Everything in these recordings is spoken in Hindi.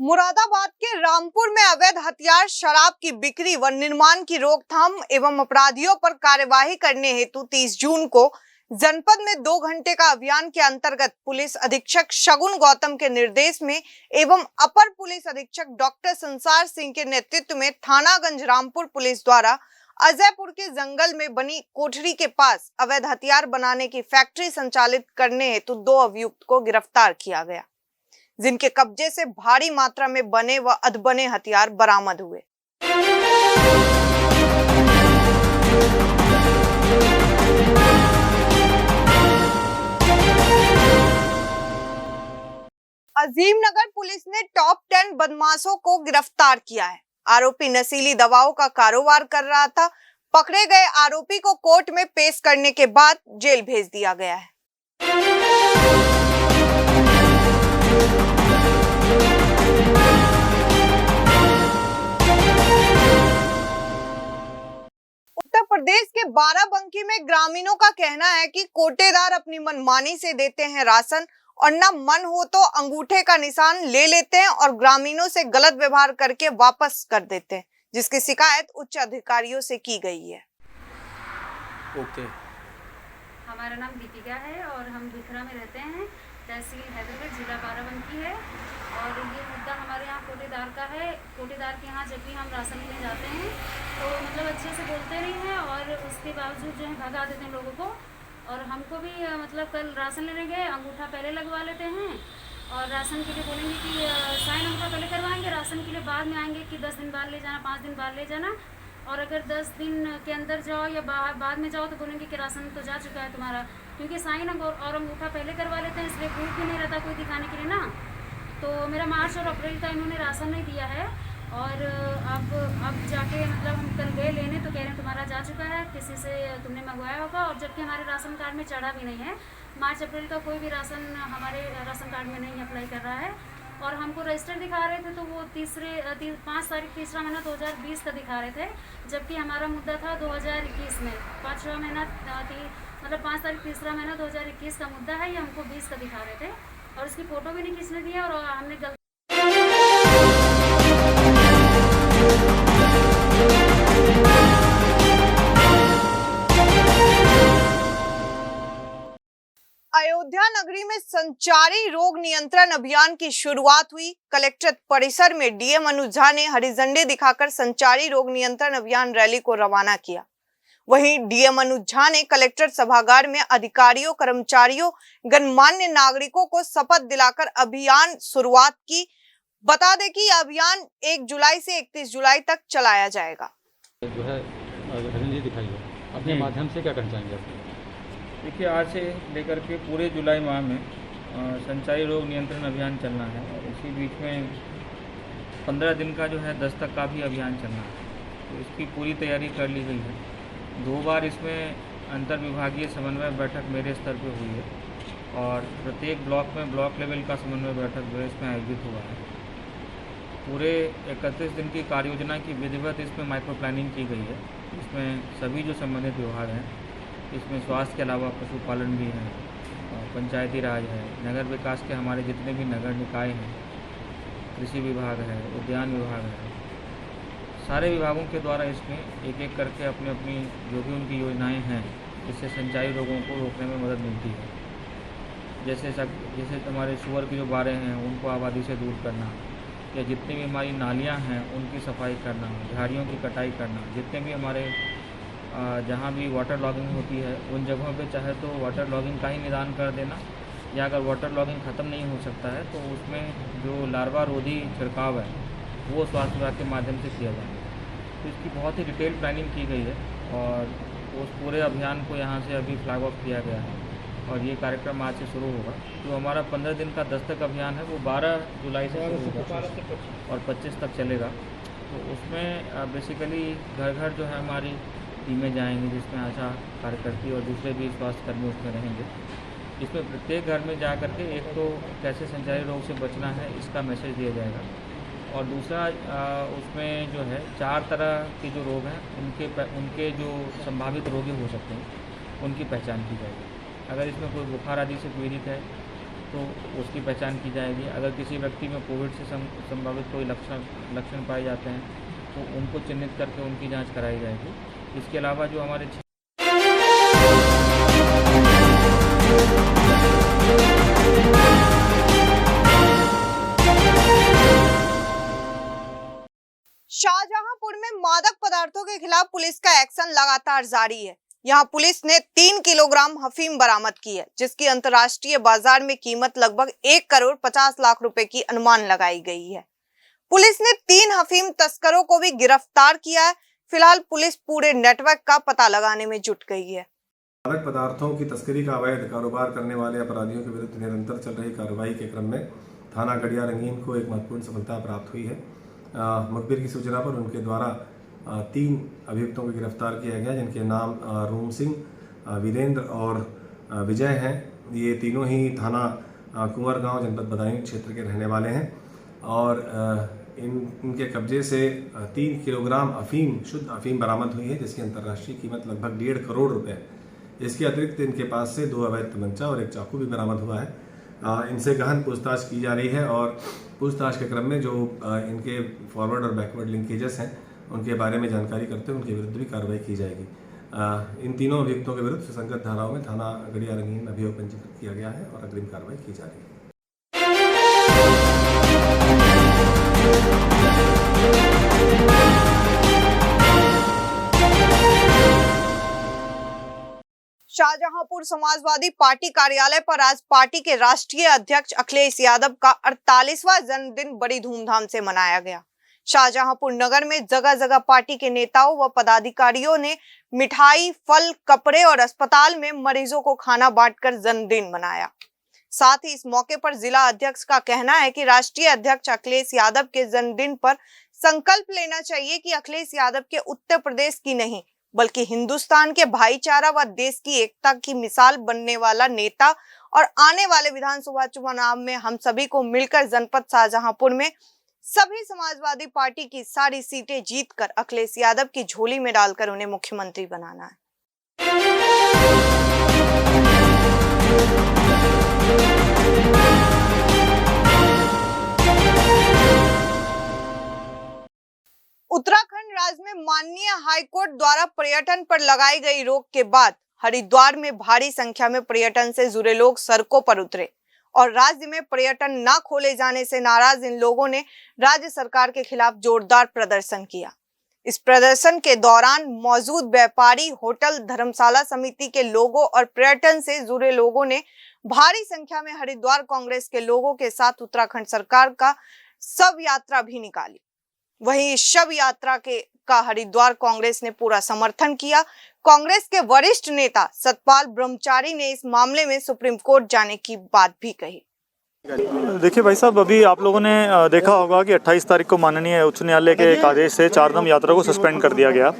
मुरादाबाद के रामपुर में अवैध हथियार, शराब की बिक्री व निर्माण की रोकथाम एवं अपराधियों पर कार्यवाही करने हेतु 30 जून को जनपद में 2 घंटे का अभियान के अंतर्गत पुलिस अधीक्षक शगुन गौतम के निर्देश में एवं अपर पुलिस अधीक्षक डॉक्टर संसार सिंह के नेतृत्व में थानागंज रामपुर पुलिस द्वारा अजयपुर के जंगल में बनी कोठरी के पास अवैध हथियार बनाने की फैक्ट्री संचालित करने हेतु 2 अभियुक्त को गिरफ्तार किया गया, जिनके कब्जे से भारी मात्रा में बने व अधबने हथियार बरामद हुए। अजीमनगर पुलिस ने टॉप 10 बदमाशों को गिरफ्तार किया है। आरोपी नशीली दवाओं का कारोबार कर रहा था। पकड़े गए आरोपी को कोर्ट में पेश करने के बाद जेल भेज दिया गया है। उत्तर प्रदेश के बाराबंकी में ग्रामीणों का कहना है कि कोटेदार अपनी मनमानी से देते हैं राशन और न मन हो तो अंगूठे का निशान ले लेते हैं और ग्रामीणों से गलत व्यवहार करके वापस कर देते हैं, जिसकी शिकायत उच्च अधिकारियों से की गई है। ओके। हमारा नाम दीपिका है और हम बिखरा में रहते हैं। तहसील हैदराबाद, जिला बाराबंकी है। और ये मुद्दा हमारे यहाँ कोटेदार का है। कोटेदार के यहाँ जब भी हम राशन लेने जाते हैं तो मतलब अच्छे से बोलते नहीं हैं और उसके बावजूद जो है भगा देते हैं लोगों को। और हमको भी मतलब कल राशन लेने गए, अंगूठा पहले लगवा लेते हैं और राशन के लिए बोलेंगे कि साइन अंगूठा पहले करवाएंगे, राशन के लिए बाद में आएंगे कि 10 दिन बाद ले जाना, 5 दिन बाद ले जाना। और अगर 10 दिन के अंदर जाओ या बाद में जाओ तो बोलेंगे कि राशन तो जा चुका है तुम्हारा, क्योंकि साइन और अंगूठा पहले करवा लेते हैं, इसलिए प्रूफ भी नहीं रहता कोई दिखाने के लिए ना। तो मेरा मार्च और अप्रैल का इन्होंने राशन नहीं दिया है और अब जाके मतलब हम कल गए लेने तो कह रहे हैं तुम्हारा जा चुका है, किसी से तुमने मंगवाया होगा। और जबकि हमारे राशन कार्ड में चढ़ा भी नहीं है। मार्च अप्रैल का कोई भी राशन हमारे राशन कार्ड में नहीं अप्लाई कर रहा है। और हमको रजिस्टर दिखा रहे थे तो वो 5 तारीख 3रा महीना 2020 का दिखा रहे थे, जबकि हमारा मुद्दा था 2021 में। 5वां महीना मतलब 5 तारीख 3रा महीना 2021 का मुद्दा है, ये हमको 20 का दिखा रहे थे और उसकी फ़ोटो भी नहीं खींचने दिया और हमने गलती। अयोध्या नगरी में संचारी रोग नियंत्रण अभियान की शुरुआत हुई। कलेक्ट्रेट परिसर में डीएम अनुज झा ने हरी झंडी दिखाकर संचारी रोग नियंत्रण अभियान रैली को रवाना किया। वहीं डीएम अनुज झा ने कलेक्ट्रेट सभागार में अधिकारियों, कर्मचारियों, गणमान्य नागरिकों को शपथ दिलाकर अभियान शुरुआत की। बता दें कि अभियान 1 जुलाई से 31 जुलाई तक चलाया जाएगा। जो है हरी दिखाइए अपने माध्यम से क्या करना चाहेंगे आप? देखिए, आज से लेकर के पूरे जुलाई माह में संचारी रोग नियंत्रण अभियान चलना है और इसी बीच में 15 दिन का जो है दस्तक का भी अभियान चलना है। तो इसकी पूरी तैयारी कर ली गई है। 2 बार इसमें अंतर विभागीय समन्वय बैठक मेरे स्तर पे हुई है और प्रत्येक ब्लॉक में ब्लॉक लेवल का समन्वय बैठक जो है इसमें आयोजित हुआ है। पूरे 31 दिन की कार्य योजना की विधिवत इसमें माइक्रो प्लानिंग की गई है। इसमें सभी जो संबंधित विभाग हैं, इसमें स्वास्थ्य के अलावा पशुपालन भी है, पंचायती राज है, नगर विकास के हमारे जितने भी नगर निकाय हैं, कृषि विभाग है, उद्यान विभाग है, सारे विभागों के द्वारा इसमें एक एक करके अपनी अपनी जो भी उनकी योजनाएं हैं, इससे संचारी रोगों को रोकने में मदद मिलती है। जैसे हमारे शुअर की जो बारें हैं उनको आबादी से दूर करना, या जितनी भी हमारी नालियाँ हैं उनकी सफाई करना, झाड़ियों की कटाई करना, जितने भी हमारे जहाँ भी वाटर लॉगिंग होती है उन जगहों पे चाहे तो वाटर लॉगिंग का ही निदान कर देना, या अगर वाटर लॉगिंग ख़त्म नहीं हो सकता है तो उसमें जो लार्वा रोधी छिड़काव है वो स्वास्थ्य विभाग के माध्यम से किया जाए। तो इसकी बहुत ही डिटेल प्लानिंग की गई है और उस पूरे अभियान को यहाँ से अभी फ्लैग ऑफ किया गया है और ये कार्यक्रम आज से शुरू होगा। जो हमारा 15 दिन का दस्तक अभियान है वो 12 जुलाई से शुरू होगा और 25 तक चलेगा। तो उसमें बेसिकली घर घर जो है हमारी टीमें जाएंगी, जिसमें आशा कार्यकर्ती और दूसरे भी स्वास्थ्यकर्मी उसमें रहेंगे। इसमें प्रत्येक घर में जा करके एक तो कैसे संचारी रोग से बचना है इसका मैसेज दिया जाएगा और दूसरा उसमें जो है 4 तरह के जो रोग हैं उनके जो संभावित रोगी हो सकते हैं उनकी पहचान की जाएगी। अगर इसमें कोई बुखार आदि से पीड़ित है तो उसकी पहचान की जाएगी। अगर किसी व्यक्ति में कोविड से संभावित कोई लक्षण पाए जाते हैं तो उनको चिन्हित करके उनकी जांच कराई जाएगी। इसके अलावा जो हमारे शाहजहांपुर में मादक पदार्थों के खिलाफ पुलिस का एक्शन लगातार जारी है। यहां पुलिस ने 3 किलोग्राम अफीम बरामद की है, जिसकी अंतर्राष्ट्रीय बाजार में कीमत लगभग 1 करोड़ 50 लाख रुपए की अनुमान लगाई गई है। पुलिस ने 3 अफीम तस्करों को भी गिरफ्तार किया है। फिलहाल पुलिस पूरे नेटवर्क का पता लगाने में जुट गई है। मादक पदार्थों की तस्करी का अवैध कारोबार करने वाले अपराधियों के विरुद्ध निरंतर चल रही कार्रवाई के क्रम में थाना गड़िया रंगीन को एक महत्वपूर्ण सफलता प्राप्त हुई है। मुखबिर की सूचना पर उनके द्वारा 3 अभियुक्तों को गिरफ्तार किया गया, जिनके नाम रूम सिंह, वीरेंद्र और विजय हैं। ये तीनों ही थाना कुंवरगांव जनपद बदायूं क्षेत्र के रहने वाले हैं और इनके कब्जे से 3 किलोग्राम अफीम, शुद्ध अफीम बरामद हुई है, जिसकी अंतर्राष्ट्रीय कीमत लगभग 1.5 करोड़ रुपए। इसके अतिरिक्त इनके पास से 2 अवैध तमंचा और 1 चाकू भी बरामद हुआ है। इनसे गहन पूछताछ की जा रही है और पूछताछ के क्रम में जो इनके फॉरवर्ड और बैकवर्ड लिंकेजेस हैं उनके बारे में जानकारी करते हुए उनके विरुद्ध भी कार्रवाई की जाएगी। इन तीनों अभियुक्तों के विरुद्ध सुसंगत धाराओं में थाना गड़िया रंगीन में अभियोग पंजीकृत किया गया है और अग्रिम कार्रवाई की जा रही है। शाहजहांपुर समाजवादी पार्टी कार्यालय पर आज पार्टी के राष्ट्रीय अध्यक्ष अखिलेश यादव का 48वां जन्मदिन बड़ी धूमधाम से मनाया गया। शाहजहांपुर नगर में जगह जगह पार्टी के नेताओं व पदाधिकारियों ने मिठाई, फल, कपड़े और अस्पताल में मरीजों को खाना बांटकर जन्मदिन मनाया। साथ ही इस मौके पर जिला अध्यक्ष का कहना है कि राष्ट्रीय अध्यक्ष अखिलेश यादव के जन्मदिन पर संकल्प लेना चाहिए कि अखिलेश यादव के उत्तर प्रदेश की नहीं बल्कि हिंदुस्तान के भाईचारा व देश की एकता की मिसाल बनने वाला नेता और आने वाले विधानसभा चुनाव में हम सभी को मिलकर जनपद शाहजहांपुर में सभी समाजवादी पार्टी की सारी सीटें जीतकर अखिलेश यादव की झोली में डालकर उन्हें मुख्यमंत्री बनाना है। उत्तराखंड राज्य में माननीय हाईकोर्ट द्वारा पर्यटन पर लगाई गई रोक के बाद हरिद्वार में भारी संख्या में पर्यटन से जुड़े लोग सड़कों पर उतरे और राज्य में पर्यटन न खोले जाने से नाराज इन लोगों ने राज्य सरकार के खिलाफ जोरदार प्रदर्शन किया। इस प्रदर्शन के दौरान मौजूद व्यापारी, होटल, धर्मशाला समिति के लोगों और पर्यटन से जुड़े लोगों ने भारी संख्या में हरिद्वार कांग्रेस के लोगों के साथ उत्तराखंड सरकार का शव यात्रा भी निकाली। वहीं इस शव यात्रा का हरिद्वार कांग्रेस ने पूरा समर्थन किया। कांग्रेस के वरिष्ठ नेता सतपाल ब्रह्मचारी ने इस मामले में सुप्रीम कोर्ट जाने की बात भी कही। देखिए भाई साहब, अभी आप लोगों ने देखा होगा कि 28 तारीख को माननीय उच्च न्यायालय के एक आदेश से चारधाम यात्रा को सस्पेंड कर दिया गया।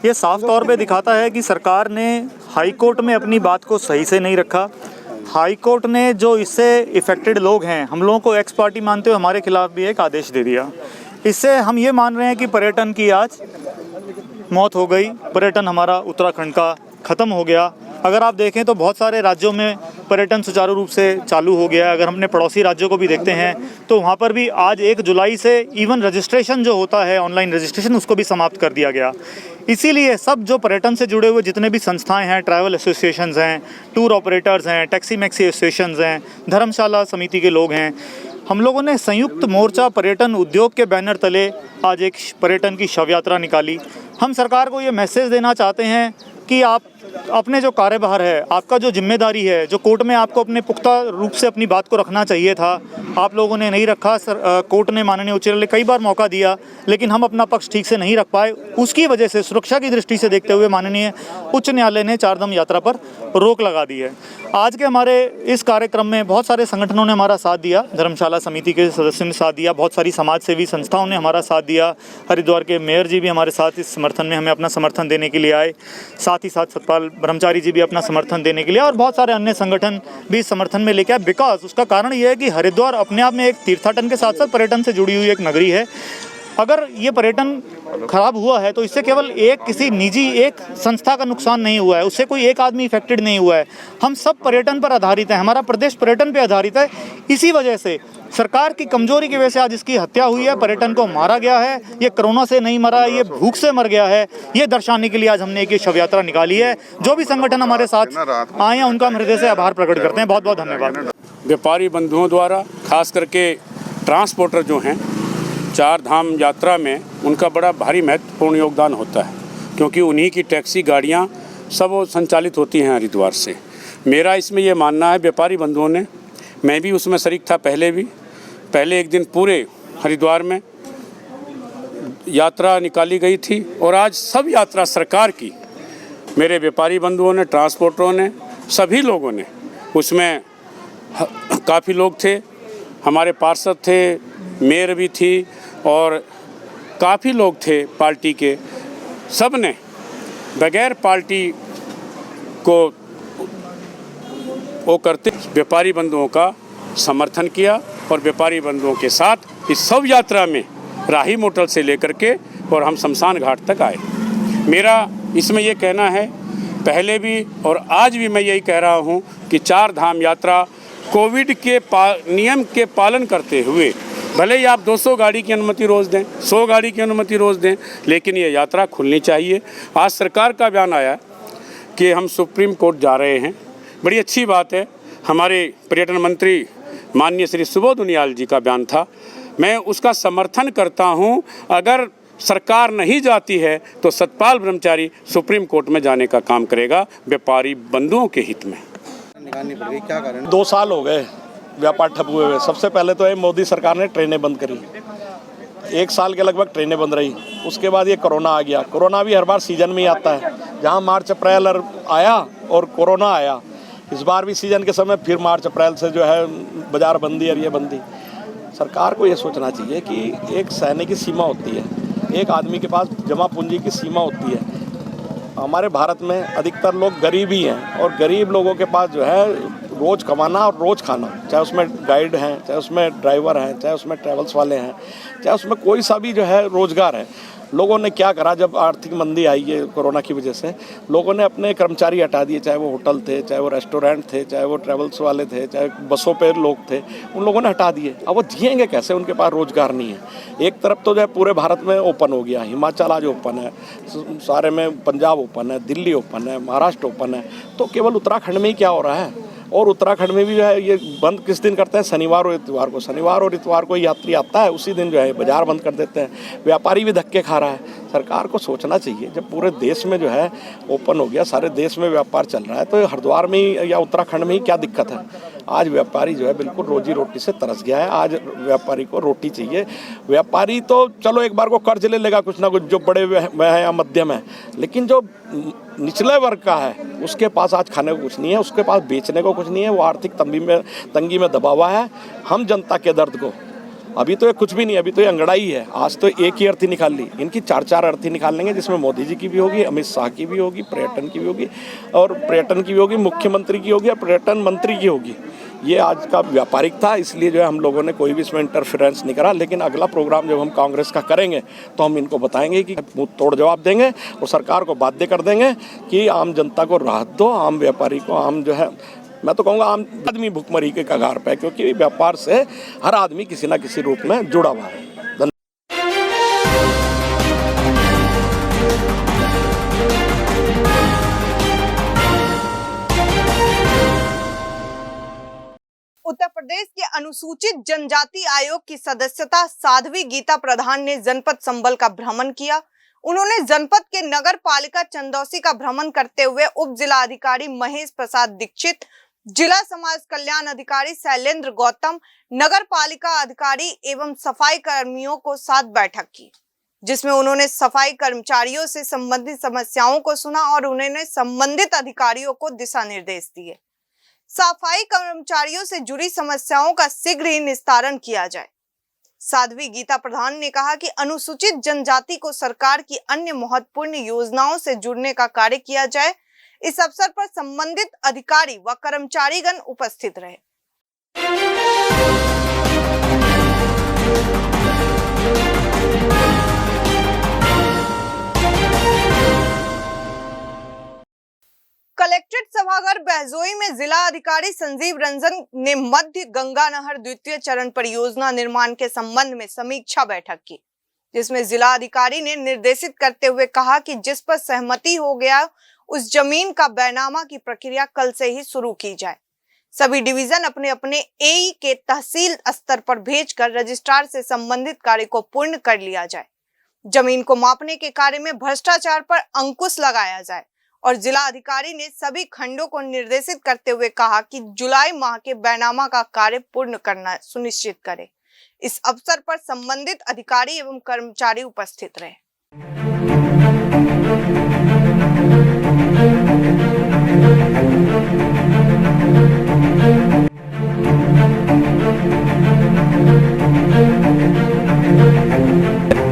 ये साफ तौर पे दिखाता है कि सरकार ने हाई कोर्ट में अपनी बात को सही से नहीं रखा। हाई कोर्ट ने जो इससे इफेक्टेड लोग हैं, हम लोगों को एक्स पार्टी मानते हुए हमारे खिलाफ भी एक आदेश दे दिया। इससे हम ये मान रहे हैं कि पर्यटन की आज मौत हो गई, पर्यटन हमारा उत्तराखंड का ख़त्म हो गया। अगर आप देखें तो बहुत सारे राज्यों में पर्यटन सुचारू रूप से चालू हो गया है। अगर हमने पड़ोसी राज्यों को भी देखते हैं तो वहाँ पर भी आज 1 जुलाई से इवन रजिस्ट्रेशन जो होता है, ऑनलाइन रजिस्ट्रेशन, उसको भी समाप्त कर दिया गया। इसीलिए सब जो पर्यटन से जुड़े हुए जितने भी संस्थाएं हैं, ट्रैवल एसोसिएशंस हैं, टूर ऑपरेटर्स हैं, टैक्सी मैक्सी एसोसिएशंस हैं, धर्मशाला समिति के लोग हैं, हम लोगों ने संयुक्त मोर्चा पर्यटन उद्योग के बैनर तले आज एक पर्यटन की शव यात्रा निकाली। हम सरकार को ये मैसेज देना चाहते हैं कि आप अपने जो कार्यभार है, आपका जो जिम्मेदारी है, जो कोर्ट में आपको अपने पुख्ता रूप से अपनी बात को रखना चाहिए था, आप लोगों ने नहीं रखा। कोर्ट ने, माननीय उच्च न्यायालय कई बार मौका दिया लेकिन हम अपना पक्ष ठीक से नहीं रख पाए। उसकी वजह से सुरक्षा की दृष्टि से देखते हुए माननीय उच्च न्यायालय ने चारधाम यात्रा पर रोक लगा दी है। आज के हमारे इस कार्यक्रम में बहुत सारे संगठनों ने हमारा साथ दिया। धर्मशाला समिति के सदस्यों ने साथ दिया, बहुत सारी समाज सेवी संस्थाओं ने हमारा साथ दिया, हरिद्वार के मेयर जी भी हमारे साथ इस समर्थन में हमें अपना समर्थन देने के लिए आए, साथ ही साथ सतपाल ब्रह्मचारी जी भी अपना समर्थन देने के लिए, और बहुत सारे अन्य संगठन भी समर्थन में लेके आए। बिकॉज उसका कारण ये है कि हरिद्वार अपने आप में एक तीर्थाटन के साथ साथ पर्यटन से जुड़ी हुई एक नगरी है। अगर ये पर्यटन खराब हुआ है तो इससे केवल एक किसी निजी एक संस्था का नुकसान नहीं हुआ है, उससे कोई एक आदमी इफेक्टेड नहीं हुआ है। हम सब पर्यटन पर आधारित हैं, हमारा प्रदेश पर्यटन पर आधारित है। इसी वजह से सरकार की कमजोरी की वजह से आज इसकी हत्या हुई है, पर्यटन को मारा गया है। ये कोरोना से नहीं मरा, ये भूख से मर गया है। ये दर्शाने के लिए आज हमने एक शव यात्रा निकाली है। जो भी संगठन हमारे साथ आए हैं उनका हम हृदय से आभार प्रकट करते हैं। बहुत बहुत धन्यवाद। व्यापारी बंधुओं द्वारा खास करके ट्रांसपोर्टर जो हैं, चार धाम यात्रा में उनका बड़ा भारी महत्वपूर्ण योगदान होता है, क्योंकि उन्हीं की टैक्सी गाड़ियां सब वो संचालित होती हैं हरिद्वार से। मेरा इसमें ये मानना है, व्यापारी बंधुओं ने, मैं भी उसमें शरीक था पहले एक दिन पूरे हरिद्वार में यात्रा निकाली गई थी और आज सब यात्रा सरकार की मेरे व्यापारी बंधुओं ने, ट्रांसपोर्टरों ने, सभी लोगों ने, उसमें काफ़ी लोग थे, हमारे पार्षद थे, मेयर भी थी और काफ़ी लोग थे पार्टी के। सब ने बगैर पार्टी को वो करते व्यापारी बंधुओं का समर्थन किया और व्यापारी बंधुओं के साथ इस सब यात्रा में राही मोटल से लेकर के और हम शमशान घाट तक आए। मेरा इसमें ये कहना है, पहले भी और आज भी मैं यही कह रहा हूँ कि चार धाम यात्रा कोविड के नियम के पालन करते हुए, भले ही आप 200 गाड़ी की अनुमति रोज़ दें, 100 गाड़ी की अनुमति रोज़ दें, लेकिन ये यात्रा खुलनी चाहिए। आज सरकार का बयान आया कि हम सुप्रीम कोर्ट जा रहे हैं, बड़ी अच्छी बात है। हमारे पर्यटन मंत्री माननीय श्री सुबोध उनियाल जी का बयान था, मैं उसका समर्थन करता हूं। अगर सरकार नहीं जाती है तो सतपाल ब्रह्मचारी सुप्रीम कोर्ट में जाने का काम करेगा, व्यापारी बंधुओं के हित में। निकालनी पड़ेगी, क्या करें? 2 साल हो गए व्यापार ठप हुए। सबसे पहले तो ये मोदी सरकार ने ट्रेनें बंद करी, 1 साल के लगभग ट्रेनें बंद रही। उसके बाद ये कोरोना आ गया। कोरोना भी हर बार सीजन में ही आता है, जहाँ मार्च अप्रैल आया और कोरोना आया। इस बार भी सीजन के समय फिर मार्च अप्रैल से जो है बाजार बंदी और ये बंदी। सरकार को ये सोचना चाहिए कि एक सैनिक की सीमा होती है, एक आदमी के पास जमा पूंजी की सीमा होती है। हमारे भारत में अधिकतर लोग गरीब ही हैं और गरीब लोगों के पास जो है रोज़ कमाना और रोज़ खाना, चाहे उसमें गाइड हैं, चाहे उसमें ड्राइवर हैं, चाहे उसमें ट्रैवल्स वाले हैं, चाहे उसमें कोई सा भी जो है रोज़गार है। लोगों ने क्या करा, जब आर्थिक मंदी आई है कोरोना की वजह से, लोगों ने अपने कर्मचारी हटा दिए, चाहे वो होटल थे, चाहे वो रेस्टोरेंट थे, चाहे वो ट्रैवल्स वाले थे, चाहे बसों पे लोग थे, उन लोगों ने हटा दिए। अब वो जिएंगे कैसे, उनके पास रोज़गार नहीं है। एक तरफ तो जो है पूरे भारत में ओपन हो गया, हिमाचल आज ओपन है, सारे में पंजाब ओपन है, दिल्ली ओपन है, महाराष्ट्र ओपन है, तो केवल उत्तराखंड में ही क्या हो रहा है। और उत्तराखंड में भी जो है ये बंद किस दिन करते हैं, शनिवार और इतवार को। शनिवार और इतवार को यात्री आता है, उसी दिन जो है बाजार बंद कर देते हैं। व्यापारी भी धक्के खा रहा है। सरकार को सोचना चाहिए, जब पूरे देश में जो है ओपन हो गया, सारे देश में व्यापार चल रहा है, तो हरिद्वार में ही या उत्तराखंड में ही क्या दिक्कत है। आज व्यापारी जो है बिल्कुल रोजी रोटी से तरस गया है। आज व्यापारी को रोटी चाहिए। व्यापारी तो चलो एक बार को कर्ज ले लेगा कुछ ना कुछ, जो बड़े में है या मध्यम है, लेकिन जो निचले वर्ग का है उसके पास आज खाने को कुछ नहीं है, उसके पास बेचने को कुछ नहीं है। वो आर्थिक तंगी में दबा हुआ है। हम जनता के दर्द को, अभी तो ये कुछ भी नहीं, अभी तो ये अंगड़ाई है। आज तो एक ही अर्थी निकाल ली, इनकी 4-4 अर्थी निकाल लेंगे, जिसमें मोदी जी की भी होगी, अमित शाह की भी होगी, पर्यटन की भी होगी और पर्यटन की भी होगी, मुख्यमंत्री की होगी और पर्यटन मंत्री की होगी। ये आज का व्यापारिक था, इसलिए जो है हम लोगों ने कोई भी इसमें इंटरफेरेंस नहीं करा। लेकिन अगला प्रोग्राम जब हम कांग्रेस का करेंगे तो हम इनको बताएंगे कि मुंह तोड़ जवाब देंगे और सरकार को बाध्य कर देंगे कि आम जनता को राहत दो, आम व्यापारी को, आम जो है, मैं तो कहूँगा आम आदमी भुखमरी के कगार पे, क्योंकि व्यापार से हर आदमी किसी ना किसी रूप में जुड़ा हुआ है। उत्तर प्रदेश के अनुसूचित जनजाति आयोग की सदस्यता साध्वी गीता प्रधान ने जनपद संबल का भ्रमण किया। उन्होंने जनपद के नगर पालिका चंदौसी का भ्रमण करते हुए उप जिला अधिकारी महेश प्रसाद दीक्षित, जिला समाज कल्याण अधिकारी शैलेंद्र गौतम, नगर पालिका अधिकारी एवं सफाई कर्मियों को साथ बैठक की, जिसमें उन्होंने सफाई कर्मचारियों से संबंधित समस्याओं को सुना और उन्होंने संबंधित अधिकारियों को दिशा निर्देश दिए। सफाई कर्मचारियों से जुड़ी समस्याओं का शीघ्र ही निस्तारण किया जाए। साध्वी गीता प्रधान ने कहा कि अनुसूचित जनजाति को सरकार की अन्य महत्वपूर्ण योजनाओं से जुड़ने का कार्य किया जाए। इस अवसर पर संबंधित अधिकारी व कर्मचारीगण उपस्थित रहे। सागर बहजोई में जिला अधिकारी संजीव रंजन ने मध्य गंगा नहर द्वितीय चरण परियोजना निर्माण के संबंध में समीक्षा बैठक की, जिसमें जिला अधिकारी ने निर्देशित करते हुए कहा कि जिस पर सहमति हो गया उस जमीन का बैनामा की प्रक्रिया कल से ही शुरू की जाए। सभी डिवीजन अपने अपने एई के तहसील स्तर पर भेजकर रजिस्ट्रार से संबंधित कार्य को पूर्ण कर लिया जाए। जमीन को मापने के कार्य में भ्रष्टाचार पर अंकुश लगाया जाए और जिला अधिकारी ने सभी खंडों को निर्देशित करते हुए कहा कि जुलाई माह के बैनामा का कार्य पूर्ण करना सुनिश्चित करें। इस अवसर पर संबंधित अधिकारी एवं कर्मचारी उपस्थित रहे।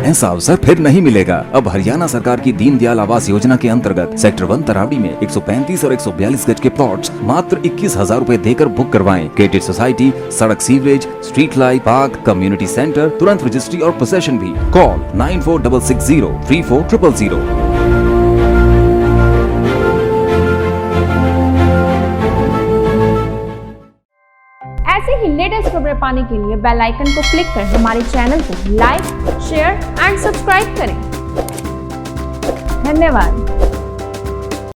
ऐसा अवसर फिर नहीं मिलेगा। अब हरियाणा सरकार की दीनदयाल आवास योजना के अंतर्गत सेक्टर 1 तरावड़ी में 135 और 142 गज के प्लॉट्स मात्र 21,000 रुपए देकर बुक करवाएं। क्रेडिट सोसाइटी, सड़क, sewerage, street light, park, community centre, तुरंत रजिस्ट्री और पोसेशन भी। कॉल 9466034000। ऐसे ही लेटेस्ट खबरें पाने के लिए बेल आइकन को क्लिक कर हमारे चैनल को लाइक, शेयर एंड सब्सक्राइब करें। धन्यवाद।